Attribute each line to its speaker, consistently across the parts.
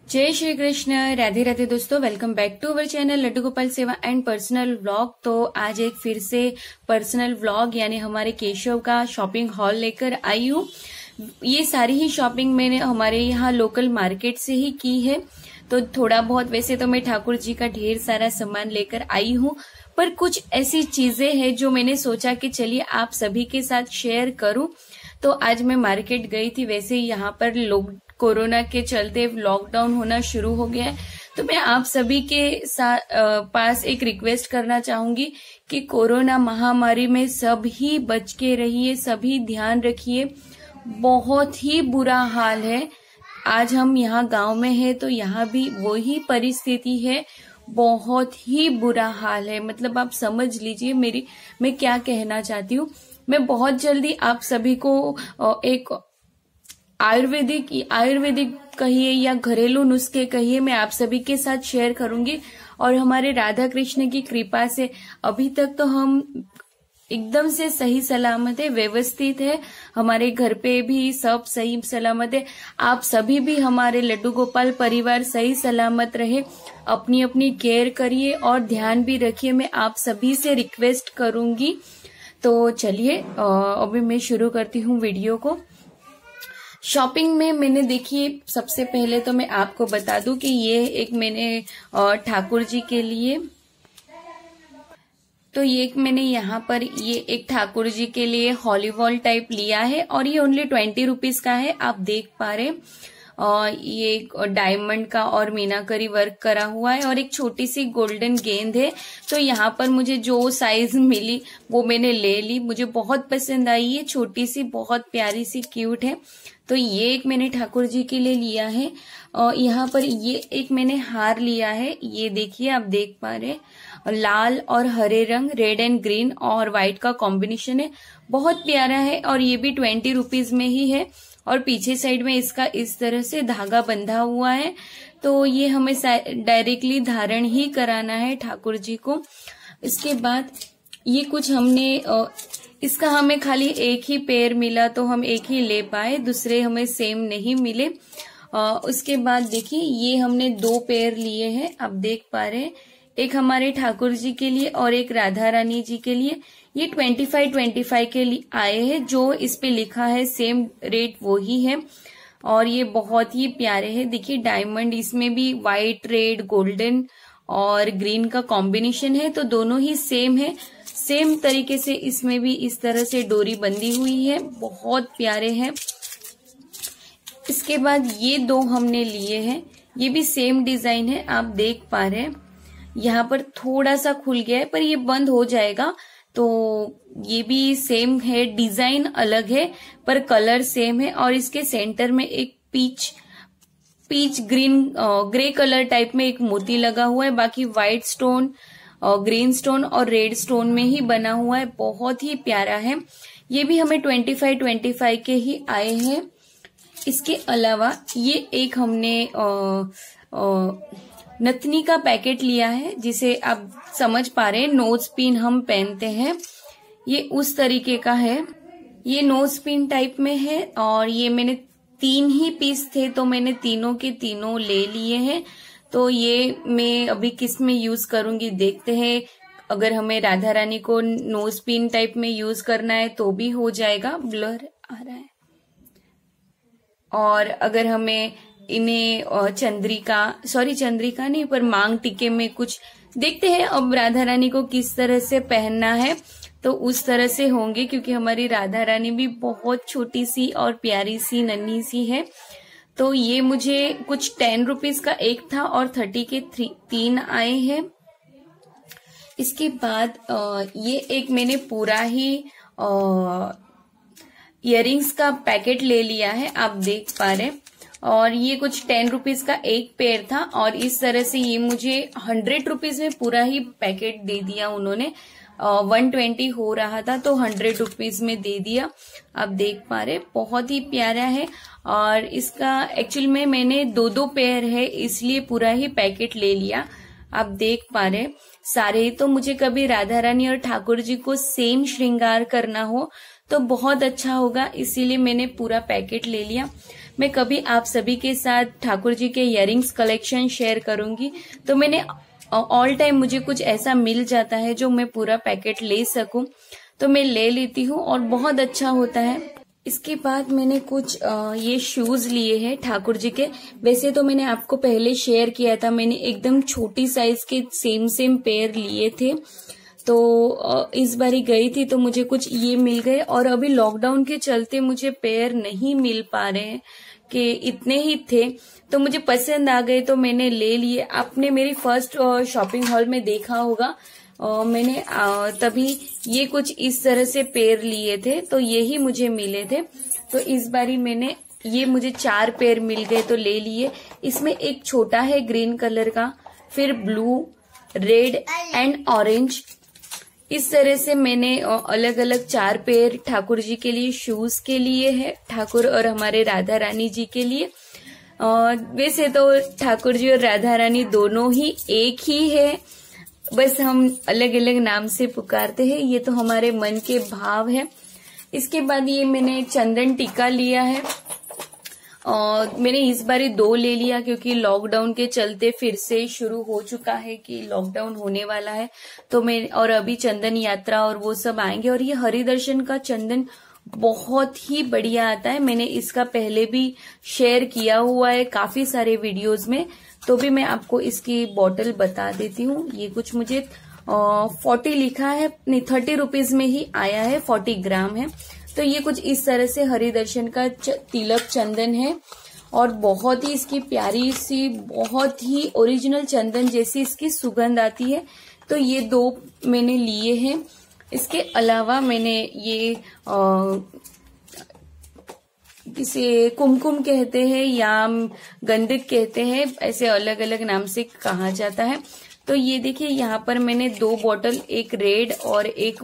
Speaker 1: जय श्री कृष्ण। राधे राधे दोस्तों, welcome back to our channel Laddu Gopal Seva and personal vlog. तो आज एक फिर से पर्सनल व्लॉग यानी हमारे केशव का शॉपिंग हॉल लेकर आई हूँ। ये सारी ही शॉपिंग मैंने हमारे यहाँ लोकल मार्केट से ही की है। तो थोड़ा बहुत, वैसे तो मैं ठाकुर जी का ढेर सारा सामान लेकर आई हूँ, पर कुछ ऐसी चीजें हैं जो मैंने सोचा कि चलिए आप सभी के साथ शेयर करूं। तो आज मैं मार्केट गई थी। वैसे यहाँ पर लोग कोरोना के चलते लॉकडाउन होना शुरू हो गया है, तो मैं आप सभी के पास एक रिक्वेस्ट करना चाहूंगी कि कोरोना महामारी में सभी बच के रहिए, सभी ध्यान रखिए। बहुत ही बुरा हाल है। आज हम यहाँ गांव में है तो यहाँ भी वही परिस्थिति है। बहुत ही बुरा हाल है। मतलब आप समझ लीजिए मैं क्या कहना चाहती हूँ। मैं बहुत जल्दी आप सभी को एक आयुर्वेदिक कहिए या घरेलू नुस्खे कहिए, मैं आप सभी के साथ शेयर करूंगी। और हमारे राधा कृष्ण की कृपा से अभी तक तो हम एकदम से सही सलामत है, व्यवस्थित है। हमारे घर पे भी सब सही सलामत है। आप सभी भी, हमारे लड्डू गोपाल परिवार सही सलामत रहे। अपनी अपनी केयर करिए और ध्यान भी रखिए, मैं आप सभी से रिक्वेस्ट करूंगी। तो चलिए अभी मैं शुरू करती हूँ वीडियो को। शॉपिंग में मैंने, देखिए, सबसे पहले तो मैं आपको बता दूं कि ये एक मैंने ठाकुर जी के लिए, तो ये मैंने यहाँ पर ये एक ठाकुर जी के लिए हॉलीवॉल टाइप लिया है और ये ओनली 20 रुपीज का है। आप देख पा रहे, ये डायमंड का और मीनाकरी वर्क करा हुआ है और एक छोटी सी गोल्डन गेंद है। तो यहाँ पर मुझे जो साइज मिली वो मैंने ले ली। मुझे बहुत पसंद आई। ये छोटी सी, बहुत प्यारी सी, क्यूट है। तो ये एक मैंने ठाकुर जी के लिए लिया है। और यहाँ पर ये एक मैंने हार लिया है। ये देखिए, आप देख पा रहे, लाल और हरे रंग, रेड एंड ग्रीन और व्हाइट का कॉम्बिनेशन है। बहुत प्यारा है और ये भी 20 रुपीज में ही है। और पीछे साइड में इसका इस तरह से धागा बंधा हुआ है। तो ये हमें डायरेक्टली धारण ही कराना है ठाकुर जी को। इसके बाद ये कुछ हमने, इसका हमें खाली एक ही पेयर मिला तो हम एक ही ले पाए, दूसरे हमें सेम नहीं मिले। उसके बाद देखिए, ये हमने 2 पेयर लिए हैं। आप देख पा रहे हैं, एक हमारे ठाकुर जी के लिए और एक राधा रानी जी के लिए। ये 25 के लिए आए हैं। जो इस पे लिखा है सेम रेट वो ही है और ये बहुत ही प्यारे हैं। देखिए, डायमंड, इसमें भी व्हाइट, रेड, गोल्डन और ग्रीन का कॉम्बिनेशन है। तो दोनों ही सेम है। सेम तरीके से इसमें भी इस तरह से डोरी बंधी हुई है। बहुत प्यारे हैं। इसके बाद ये 2 हमने लिए हैं। ये भी सेम डिजाइन है। आप देख पा रहे हैं, यहाँ पर थोड़ा सा खुल गया है पर ये बंद हो जाएगा। तो ये भी सेम है, डिजाइन अलग है पर कलर सेम है। और इसके सेंटर में एक peach green grey colour type में एक मोती लगा हुआ है। बाकी व्हाइट स्टोन, ग्रीन स्टोन और रेड स्टोन में ही बना हुआ है। बहुत ही प्यारा है। ये भी हमें 25 के ही आए हैं। इसके अलावा ये एक हमने नथनी का पैकेट लिया है, जिसे आप समझ पा रहे हैं, नोज पिन हम पहनते हैं। ये उस तरीके का है। ये नोज पिन टाइप में है और ये मैंने 3 ही पीस थे तो मैंने तीनों के तीनों ले लिए हैं। तो ये मैं अभी किस में यूज करूंगी देखते हैं। अगर हमें राधा रानी को नोज पिन टाइप में यूज करना है तो भी हो जाएगा। ब्लर आ रहा है। और अगर हमें इन्हें चंद्रिका नहीं पर मांग टीके में कुछ देखते हैं अब राधा रानी को किस तरह से पहनना है तो उस तरह से होंगे, क्योंकि हमारी राधा रानी भी बहुत छोटी सी और प्यारी सी, नन्ही सी है। तो ये मुझे कुछ 10 रुपीज का एक था और 30 के 3 आए हैं। इसके बाद ये एक मैंने पूरा ही इयररिंग्स का पैकेट ले लिया है। आप देख पा रहे, और ये कुछ 10 रुपीज का एक पेयर था और इस तरह से ये मुझे 100 रुपीज में पूरा ही पैकेट दे दिया उन्होंने। 120 हो रहा था तो 100 रुपीज में दे दिया। आप देख पा रहे, बहुत ही प्यारा है। और इसका एक्चुअल में मैंने 2 पेयर है इसलिए पूरा ही पैकेट ले लिया। आप देख पा रहे सारे। तो मुझे कभी राधा रानी और ठाकुर जी को सेम श्रृंगार करना हो तो बहुत अच्छा होगा, इसीलिए मैंने पूरा पैकेट ले लिया। मैं कभी आप सभी के साथ ठाकुर जी के इयररिंग्स कलेक्शन शेयर करूंगी। तो मैंने ऑल टाइम मुझे कुछ ऐसा मिल जाता है जो मैं पूरा पैकेट ले सकूं, तो मैं ले लेती हूँ और बहुत अच्छा होता है। इसके बाद मैंने कुछ ये शूज लिए हैं ठाकुर जी के। वैसे तो मैंने आपको पहले शेयर किया था, मैंने एकदम छोटी साइज के सेम पेयर लिए थे। तो इस बारी गई थी तो मुझे कुछ ये मिल गए, और अभी लॉकडाउन के चलते मुझे पेयर नहीं मिल पा रहे हैं कि इतने ही थे, तो मुझे पसंद आ गए तो मैंने ले लिए। आपने मेरी फर्स्ट शॉपिंग हॉल में देखा होगा, मैंने तभी ये कुछ इस तरह से पेयर लिए थे, तो यही मुझे मिले थे। तो इस बारी मैंने ये मुझे 4 पेयर मिल गए तो ले लिए। इसमें एक छोटा है ग्रीन कलर का, फिर ब्लू, रेड एंड ऑरेंज। इस तरह से मैंने अलग अलग 4 पेयर ठाकुर जी के लिए शूज के लिए है, ठाकुर और हमारे राधा रानी जी के लिए। वैसे तो ठाकुर जी और राधा रानी दोनों ही एक ही है, बस हम अलग अलग नाम से पुकारते हैं, ये तो हमारे मन के भाव है। इसके बाद ये मैंने चंदन टीका लिया है, और मैंने इस बारी 2 ले लिया क्योंकि लॉकडाउन के चलते फिर से शुरू हो चुका है कि लॉकडाउन होने वाला है। तो मैं, और अभी चंदन यात्रा और वो सब आएंगे, और ये हरिदर्शन का चंदन बहुत ही बढ़िया आता है। मैंने इसका पहले भी शेयर किया हुआ है काफी सारे वीडियोस में, तो भी मैं आपको इसकी बॉटल बता देती हूँ। ये कुछ मुझे 40 लिखा है, नहीं 30 रुपीज में ही आया है, 40 ग्राम है। तो ये कुछ इस तरह से हरिदर्शन का तिलक चंदन है, और बहुत ही इसकी प्यारी सी, बहुत ही ओरिजिनल चंदन जैसी इसकी सुगंध आती है। तो ये 2 मैंने लिए हैं। इसके अलावा मैंने ये इसे कुमकुम कहते हैं या गंधक कहते हैं, ऐसे अलग अलग नाम से कहा जाता है। तो ये देखिए यहाँ पर मैंने 2 बॉटल, एक रेड और एक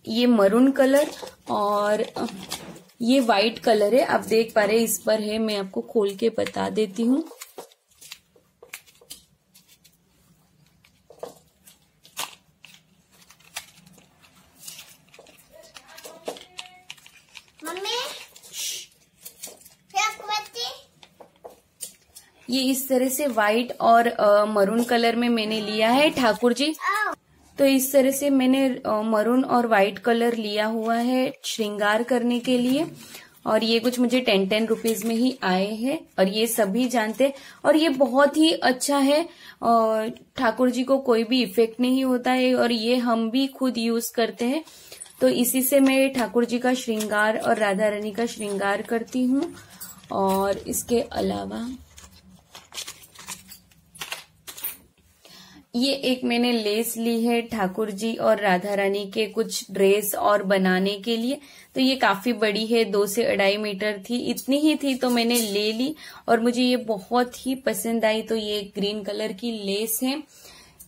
Speaker 1: ये मरून कलर, और ये व्हाइट कलर है, आप देख पा रहे हैं इस पर है, मैं आपको खोल के बता देती हूँ। ये इस तरह से व्हाइट और मरून कलर में मैंने लिया है ठाकुर जी। तो इस तरह से मैंने मरून और व्हाइट कलर लिया हुआ है श्रृंगार करने के लिए, और ये कुछ मुझे 10 रुपीज में ही आए हैं, और ये सभी जानते हैं। और ये बहुत ही अच्छा है, ठाकुर जी को कोई भी इफेक्ट नहीं होता है, और ये हम भी खुद यूज करते हैं। तो इसी से मैं ठाकुर जी का श्रृंगार और राधा रानी का श्रृंगार करती हूँ। और इसके अलावा ये एक मैंने लेस ली है ठाकुर जी और राधा रानी के कुछ ड्रेस और बनाने के लिए। तो ये काफी बड़ी है, 2 से 2.5 मीटर थी, इतनी ही थी तो मैंने ले ली, और मुझे ये बहुत ही पसंद आई। तो ये ग्रीन कलर की लेस है।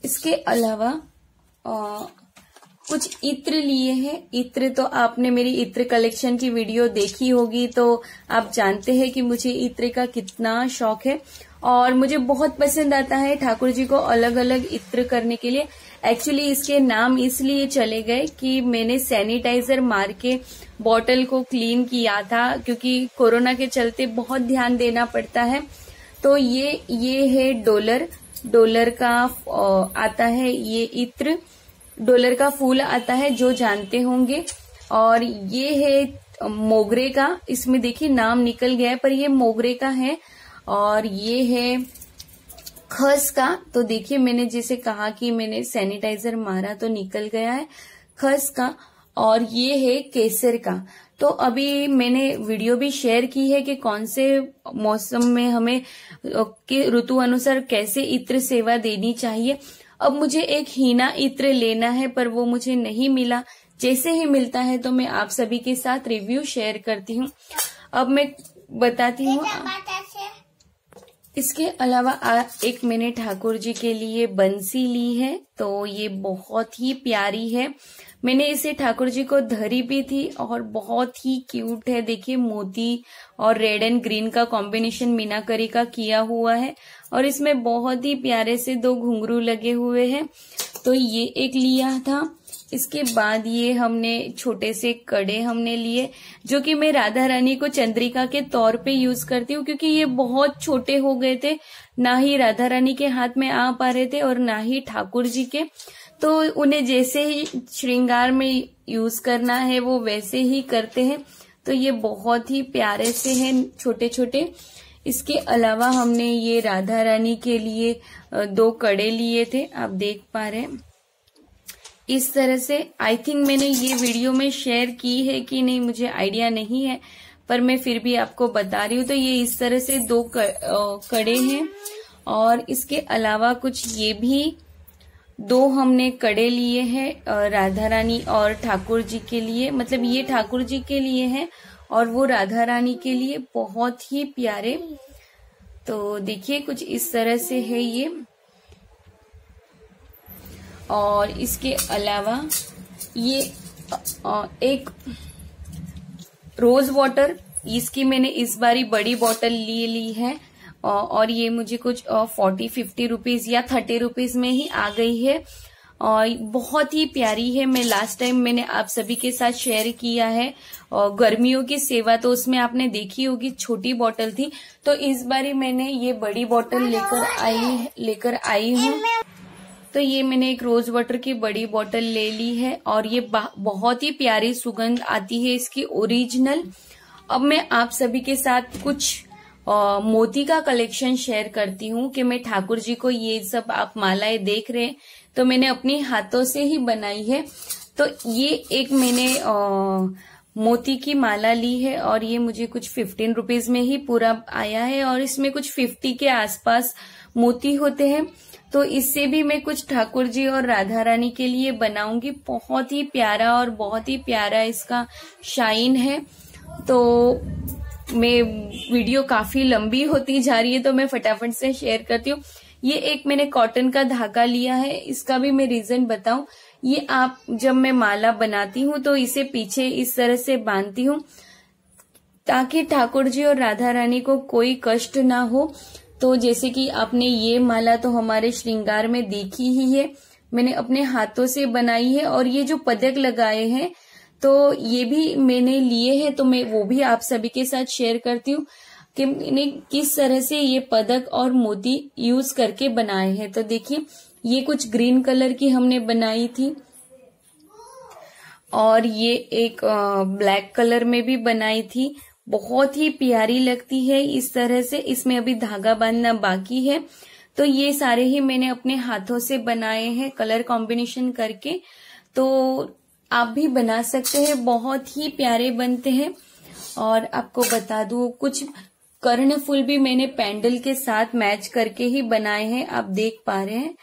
Speaker 1: इसके अलावा कुछ इत्र लिए हैं। इत्र तो आपने मेरी इत्र कलेक्शन की वीडियो देखी होगी, तो आप जानते हैं कि मुझे इत्र का कितना शौक है, और मुझे बहुत पसंद आता है ठाकुर जी को अलग अलग इत्र करने के लिए। एक्चुअली इसके नाम इसलिए चले गए कि मैंने सैनिटाइजर मार के बॉटल को क्लीन किया था, क्योंकि कोरोना के चलते बहुत ध्यान देना पड़ता है। तो ये है डॉलर का आता है, ये इत्र डॉलर का फूल आता है, जो जानते होंगे। और ये है मोगरे का, इसमें देखिए नाम निकल गया है पर ये मोगरे का है। और ये है खस का, तो देखिए मैंने जैसे कहा कि मैंने सैनिटाइजर मारा तो निकल गया है, खस का। और ये है केसर का। तो अभी मैंने वीडियो भी शेयर की है कि कौन से मौसम में हमें के ऋतु अनुसार कैसे इत्र सेवा देनी चाहिए। अब मुझे एक हीना इत्र लेना है पर वो मुझे नहीं मिला, जैसे ही मिलता है तो मैं आप सभी के साथ रिव्यू शेयर करती हूँ। अब मैं बताती हूँ। इसके अलावा एक मैंने ठाकुर जी के लिए बंसी ली है, तो ये बहुत ही प्यारी है। मैंने इसे ठाकुर जी को धरी भी थी और बहुत ही क्यूट है। देखिए मोती और रेड एंड ग्रीन का कॉम्बिनेशन मीनाकरी का किया हुआ है और इसमें बहुत ही प्यारे से 2 घुंघरू लगे हुए हैं। तो ये एक लिया था। इसके बाद ये हमने छोटे से कड़े हमने लिए, जो कि मैं राधा रानी को चंद्रिका के तौर पे यूज करती हूँ, क्योंकि ये बहुत छोटे हो गए थे, ना ही राधा रानी के हाथ में आ पा रहे थे और ना ही ठाकुर जी के। तो उन्हें जैसे ही श्रृंगार में यूज करना है वो वैसे ही करते हैं। तो ये बहुत ही प्यारे से हैं, छोटे छोटे। इसके अलावा हमने ये राधा रानी के लिए 2 कड़े लिए थे, आप देख पा रहे हैं इस तरह से। आई थिंक मैंने ये वीडियो में शेयर की है कि नहीं, मुझे आइडिया नहीं है, पर मैं फिर भी आपको बता रही हूँ। तो ये इस तरह से 2 कड़े हैं। और इसके अलावा कुछ ये भी 2 हमने कड़े लिए हैं राधा रानी और ठाकुर जी के लिए, मतलब ये ठाकुर जी के लिए हैं और वो राधा रानी के लिए, बहुत ही प्यारे। तो देखिए कुछ इस तरह से है ये। और इसके अलावा ये एक रोज वाटर, इसकी मैंने इस बारी बड़ी बोतल ली है और ये मुझे कुछ 40-50 रुपीज या 30 रुपीज में ही आ गई है और बहुत ही प्यारी है। मैं लास्ट टाइम मैंने आप सभी के साथ शेयर किया है और गर्मियों की सेवा, तो उसमें आपने देखी होगी छोटी बोतल थी। तो इस बारी मैंने ये बड़ी बोतल लेकर आई हूँ। तो ये मैंने एक रोज वाटर की बड़ी बोतल ले ली है और ये बहुत ही प्यारी सुगंध आती है इसकी ओरिजिनल। अब मैं आप सभी के साथ कुछ मोती का कलेक्शन शेयर करती हूँ कि मैं ठाकुर जी को, ये सब आप मालाएं देख रहे हैं तो मैंने अपने हाथों से ही बनाई है। तो ये एक मैंने मोती की माला ली है और ये मुझे कुछ 15 रुपीज में ही पूरा आया है और इसमें कुछ 50 के आसपास मोती होते हैं। तो इससे भी मैं कुछ ठाकुर जी और राधा रानी के लिए बनाऊंगी। बहुत ही प्यारा और बहुत ही प्यारा इसका शाइन है। तो मैं वीडियो काफी लंबी होती जा रही है तो मैं फटाफट से शेयर करती हूँ। ये एक मैंने कॉटन का धागा लिया है, इसका भी मैं रीजन बताऊं। ये आप जब मैं माला बनाती हूँ तो इसे पीछे इस तरह से बांधती हूँ ताकि ठाकुर जी और राधा रानी को कोई कष्ट ना हो। तो जैसे कि आपने ये माला तो हमारे श्रृंगार में देखी ही है, मैंने अपने हाथों से बनाई है और ये जो पदक लगाए हैं तो ये भी मैंने लिए हैं, तो मैं वो भी आप सभी के साथ शेयर करती हूँ कि मैंने किस तरह से ये पदक और मोती यूज करके बनाए हैं। तो देखिए ये कुछ ग्रीन कलर की हमने बनाई थी और ये एक ब्लैक कलर में भी बनाई थी। बहुत ही प्यारी लगती है इस तरह से। इसमें अभी धागा बांधना बाकी है। तो ये सारे ही मैंने अपने हाथों से बनाए हैं कलर कॉम्बिनेशन करके। तो आप भी बना सकते हैं, बहुत ही प्यारे बनते हैं। और आपको बता दूं कुछ कर्णफूल भी मैंने पैंडल के साथ मैच करके ही बनाए हैं, आप देख पा रहे हैं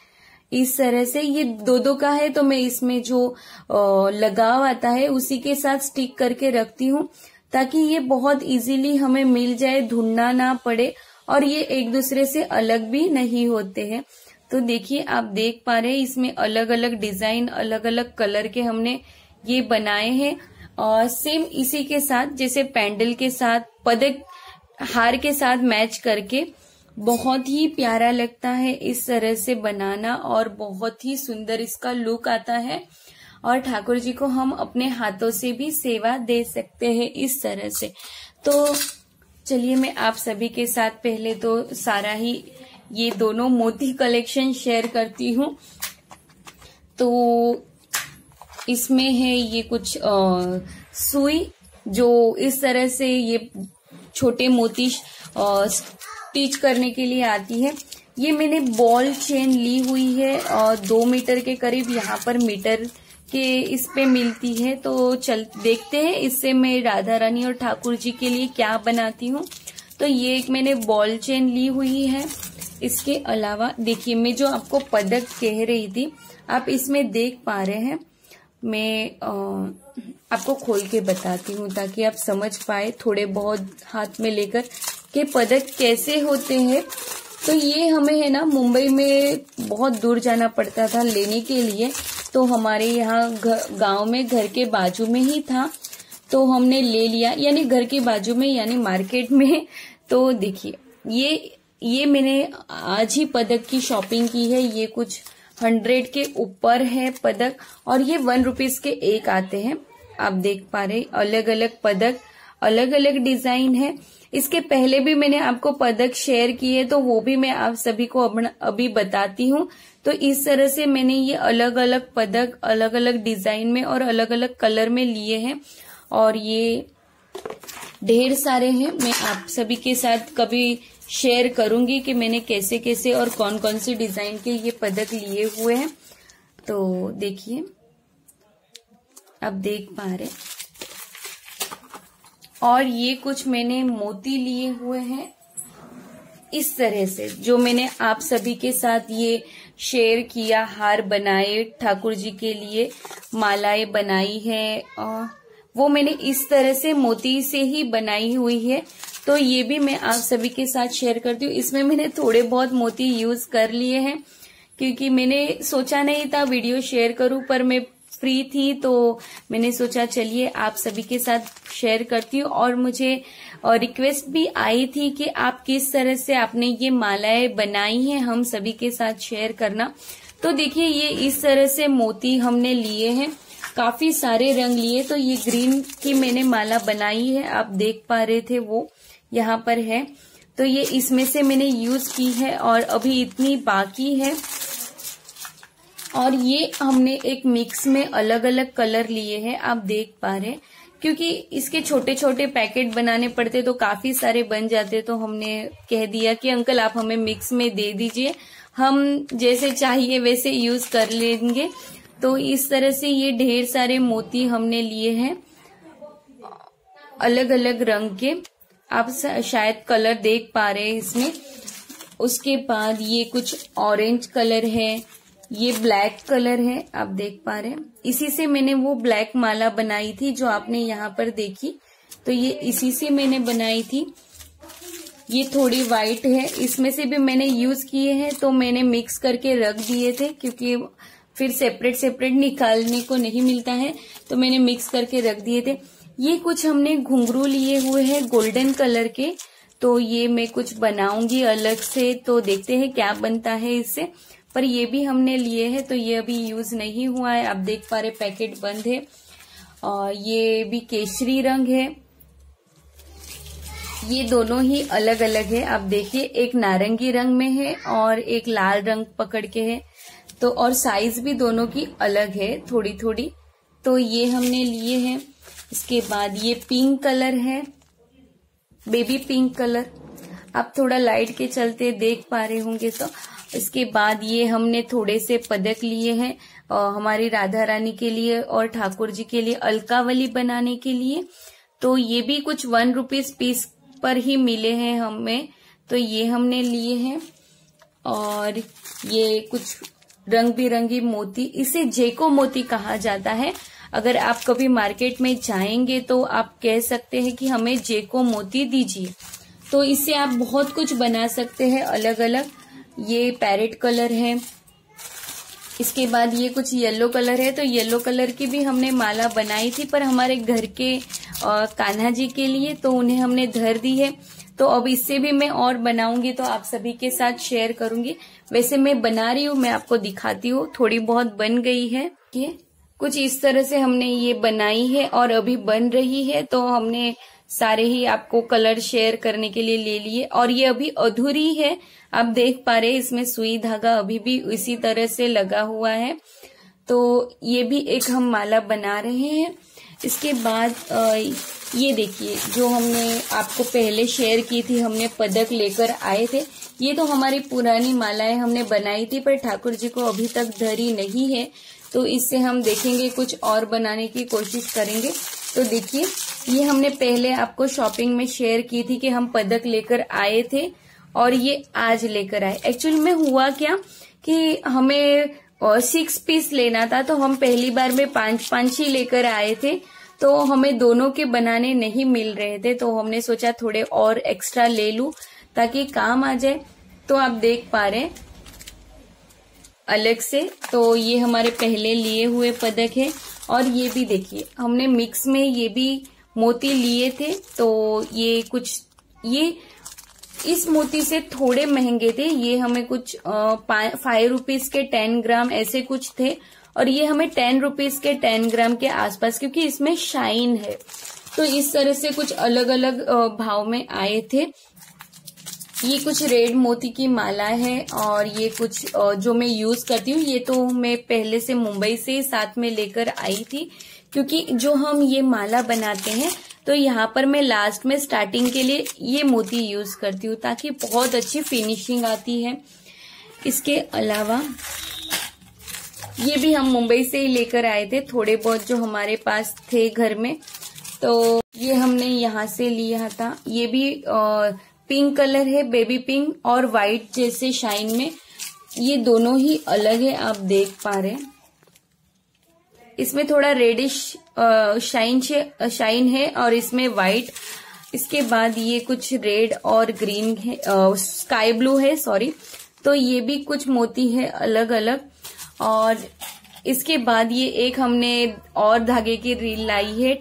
Speaker 1: इस तरह से। ये 2-2 का है तो मैं इसमें जो लगाव आता है उसी के साथ स्टिक करके रखती हूँ ताकि ये बहुत इजीली हमें मिल जाए, ढूंढना ना पड़े और ये एक दूसरे से अलग भी नहीं होते हैं। तो देखिए आप देख पा रहे हैं इसमें अलग अलग डिजाइन, अलग अलग कलर के हमने ये बनाए हैं। और सेम इसी के साथ जैसे पैंडल के साथ पदक हार के साथ मैच करके बहुत ही प्यारा लगता है इस तरह से बनाना और बहुत ही सुंदर इसका लुक आता है। और ठाकुर जी को हम अपने हाथों से भी सेवा दे सकते हैं इस तरह से। तो चलिए मैं आप सभी के साथ पहले तो सारा ही ये दोनों मोती कलेक्शन शेयर करती हूँ। तो इसमें है ये कुछ सुई जो इस तरह से ये छोटे मोती स्टिच करने के लिए आती है। ये मैंने बॉल चेन ली हुई है और 2 मीटर के करीब यहाँ पर मीटर के इस पे मिलती है। तो चल देखते हैं इससे मैं राधा रानी और ठाकुर जी के लिए क्या बनाती हूँ। तो ये एक मैंने बॉल चेन ली हुई है। इसके अलावा देखिए मैं जो आपको पदक कह रही थी आप इसमें देख पा रहे हैं, मैं आपको खोल के बताती हूँ ताकि आप समझ पाए थोड़े बहुत हाथ में लेकर के पदक कैसे होते हैं। तो ये हमें है ना मुंबई में बहुत दूर जाना पड़ता था लेने के लिए, तो हमारे यहाँ गांव में घर के बाजू में ही था तो हमने ले लिया, यानी घर के बाजू में यानी मार्केट में। तो देखिए ये मैंने आज ही पदक की शॉपिंग की है। ये कुछ 100 के ऊपर है पदक, और ये 1 रुपीज के एक आते हैं। आप देख पा रहे अलग अलग पदक, अलग अलग डिजाइन है। इसके पहले भी मैंने आपको पदक शेयर किए, तो वो भी मैं आप सभी को अभी बताती हूँ। तो इस तरह से मैंने ये अलग अलग पदक अलग अलग डिजाइन में और अलग अलग कलर में लिए हैं, और ये ढेर सारे हैं। मैं आप सभी के साथ कभी शेयर करूंगी कि मैंने कैसे कैसे और कौन कौन सी डिजाइन के ये पदक लिए हुए हैं। तो देखिए, आप देख पा रहे, और ये कुछ मैंने मोती लिए हुए हैं इस तरह से, जो मैंने आप सभी के साथ ये शेयर किया। हार बनाए ठाकुर जी के लिए, मालाएं बनाई है, और वो मैंने इस तरह से मोती से ही बनाई हुई है। तो ये भी मैं आप सभी के साथ शेयर करती हूँ। इसमें मैंने थोड़े बहुत मोती यूज कर लिए हैं, क्योंकि मैंने सोचा नहीं था वीडियो शेयर करूं, पर मैं फ्री थी तो मैंने सोचा चलिए आप सभी के साथ शेयर करती हूँ। और मुझे रिक्वेस्ट भी आई थी कि आप किस तरह से आपने ये मालाएं बनाई हैं, हम सभी के साथ शेयर करना। तो देखिए, ये इस तरह से मोती हमने लिए हैं, काफी सारे रंग लिए। तो ये ग्रीन की मैंने माला बनाई है, आप देख पा रहे थे वो यहाँ पर है। तो ये इसमें से मैंने यूज की है, और अभी इतनी बाकी है। और ये हमने एक मिक्स में अलग अलग कलर लिए हैं, आप देख पा रहे, क्योंकि इसके छोटे छोटे पैकेट बनाने पड़ते तो काफी सारे बन जाते। तो हमने कह दिया कि अंकल आप हमें मिक्स में दे दीजिए, हम जैसे चाहिए वैसे यूज कर लेंगे। तो इस तरह से ये ढेर सारे मोती हमने लिए हैं अलग अलग रंग के, आप शायद कलर देख पा रहे हैं इसमें। उसके बाद ये कुछ ऑरेंज कलर है, ये ब्लैक कलर है, आप देख पा रहे हैं। इसी से मैंने वो ब्लैक माला बनाई थी जो आपने यहाँ पर देखी, तो ये इसी से मैंने बनाई थी। ये थोड़ी वाइट है, इसमें से भी मैंने यूज किए हैं, तो मैंने मिक्स करके रख दिए थे, क्योंकि फिर सेपरेट सेपरेट निकालने को नहीं मिलता है, तो मैंने मिक्स करके रख दिए थे। ये कुछ हमने घुंघरू लिए हुए हैं गोल्डन कलर के, तो ये मैं कुछ बनाऊंगी अलग से, तो देखते हैं क्या बनता है इससे। पर ये भी हमने लिए हैं, तो ये अभी यूज नहीं हुआ है, आप देख पा रहे पैकेट बंद है। और ये भी केसरी रंग है, ये दोनों ही अलग अलग है। आप देखिए, एक नारंगी रंग में है और एक लाल रंग पकड़ के है, तो और साइज भी दोनों की अलग है थोड़ी थोड़ी। तो ये हमने लिए हैं। इसके बाद ये पिंक कलर है, बेबी पिंक कलर, आप थोड़ा लाइट के चलते देख पा रहे होंगे। तो इसके बाद ये हमने थोड़े से पदक लिए हैं हमारी राधा रानी के लिए और ठाकुर जी के लिए अलकावली बनाने के लिए। तो ये भी कुछ 1 रुपीज पीस पर ही मिले हैं हमें, तो ये हमने लिए हैं। और ये कुछ रंग बिरंगी मोती, इसे जेको मोती कहा जाता है। अगर आप कभी मार्केट में जाएंगे तो आप कह सकते हैं कि हमें जेको मोती दीजिए, तो इससे आप बहुत कुछ बना सकते हैं अलग अलग। ये पैरेट कलर है। इसके बाद ये कुछ येलो कलर है, तो येलो कलर की भी हमने माला बनाई थी, पर हमारे घर के कान्हा जी के लिए, तो उन्हें हमने धर दी है। तो अब इससे भी मैं और बनाऊंगी, तो आप सभी के साथ शेयर करूंगी। वैसे मैं बना रही हूँ, मैं आपको दिखाती हूँ, थोड़ी बहुत बन गई है। ये कुछ इस तरह से हमने ये बनाई है और अभी बन रही है, तो हमने सारे ही आपको कलर शेयर करने के लिए ले लिए। और ये अभी अधूरी है, आप देख पा रहे हैं इसमें सुई धागा अभी भी इसी तरह से लगा हुआ है। तो ये भी एक हम माला बना रहे हैं। इसके बाद ये देखिए, जो हमने आपको पहले शेयर की थी, हमने पदक लेकर आए थे। ये तो हमारी पुरानी मालाएं हमने बनाई थी, पर ठाकुर जी को अभी तक धरी नहीं है, तो इससे हम देखेंगे कुछ और बनाने की कोशिश करेंगे। तो देखिए, ये हमने पहले आपको शॉपिंग में शेयर की थी कि हम पदक लेकर आए थे, और ये आज लेकर आए। एक्चुअली में हुआ क्या कि हमें 6 पीस लेना था, तो हम पहली बार में 5-5 ही लेकर आए थे, तो हमें दोनों के बनाने नहीं मिल रहे थे। तो हमने सोचा थोड़े और एक्स्ट्रा ले लूं ताकि काम आ जाए। तो आप देख पा रहे हैं अलग से, तो ये हमारे पहले लिए हुए पदक है। और ये भी देखिए, हमने मिक्स में ये भी मोती लिए थे, तो ये कुछ ये इस मोती से थोड़े महंगे थे, ये हमें कुछ 5 रुपीज के 10 ग्राम ऐसे कुछ थे, और ये हमें 10 रुपीज के 10 ग्राम के आसपास, क्योंकि इसमें शाइन है। तो इस तरह से कुछ अलग अलग भाव में आए थे। ये कुछ रेड मोती की माला है, और ये कुछ जो मैं यूज करती हूँ, ये तो मैं पहले से मुंबई से साथ में लेकर आई थी, क्योंकि जो हम ये माला बनाते हैं तो यहाँ पर मैं लास्ट में स्टार्टिंग के लिए ये मोती यूज करती हूँ, ताकि बहुत अच्छी फिनिशिंग आती है। इसके अलावा ये भी हम मुंबई से ही लेकर आए थे, थोड़े बहुत जो हमारे पास थे घर में, तो ये हमने यहाँ से लिया था। ये भी पिंक कलर है, बेबी पिंक और व्हाइट जैसे शाइन में, ये दोनों ही अलग है, आप देख पा रहे हैं। इसमें थोड़ा रेडिश शाइन है और इसमें व्हाइट। इसके बाद ये कुछ रेड और ग्रीन है, स्काई ब्लू है, सॉरी। तो ये भी कुछ मोती है अलग अलग। और इसके बाद ये एक हमने और धागे की रील लाई है,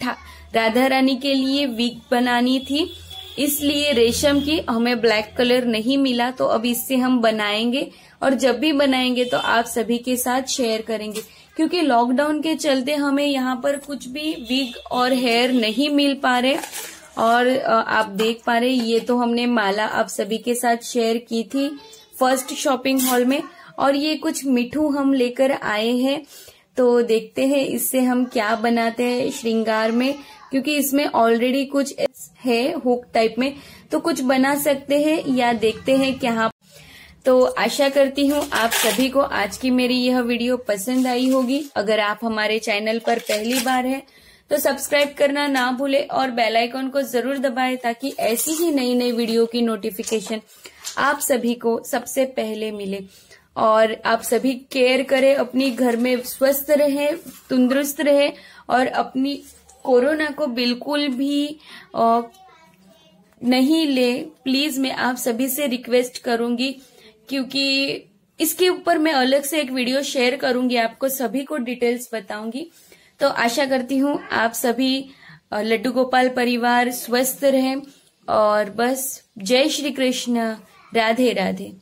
Speaker 1: राधा रानी के लिए विग बनानी थी, इसलिए रेशम की, हमें ब्लैक कलर नहीं मिला, तो अब इससे हम बनाएंगे, और जब भी बनाएंगे तो आप सभी के साथ शेयर करेंगे, क्योंकि लॉकडाउन के चलते हमें यहाँ पर कुछ भी विग और हेयर नहीं मिल पा रहे। और आप देख पा रहे, ये तो हमने माला आप सभी के साथ शेयर की थी फर्स्ट शॉपिंग हॉल में। और ये कुछ मिठू हम लेकर आए हैं, तो देखते हैं इससे हम क्या बनाते हैं श्रृंगार में, क्योंकि इसमें ऑलरेडी कुछ है हुक टाइप में, तो कुछ बना सकते हैं या देखते हैं क्या। तो आशा करती हूँ आप सभी को आज की मेरी यह वीडियो पसंद आई होगी। अगर आप हमारे चैनल पर पहली बार हैं तो सब्सक्राइब करना ना भूले और बेल आइकन को जरूर दबाएं, ताकि ऐसी ही नई नई वीडियो की नोटिफिकेशन आप सभी को सबसे पहले मिले। और आप सभी केयर करें, अपनी घर में स्वस्थ रहे, तंदुरुस्त रहे, और अपनी कोरोना को बिल्कुल भी नहीं ले, प्लीज मैं आप सभी से रिक्वेस्ट करूंगी, क्योंकि इसके ऊपर मैं अलग से एक वीडियो शेयर करूंगी, आपको सभी को डिटेल्स बताऊंगी। तो आशा करती हूँ आप सभी लड्डू गोपाल परिवार स्वस्थ रहें, और बस जय श्री कृष्ण, राधे राधे।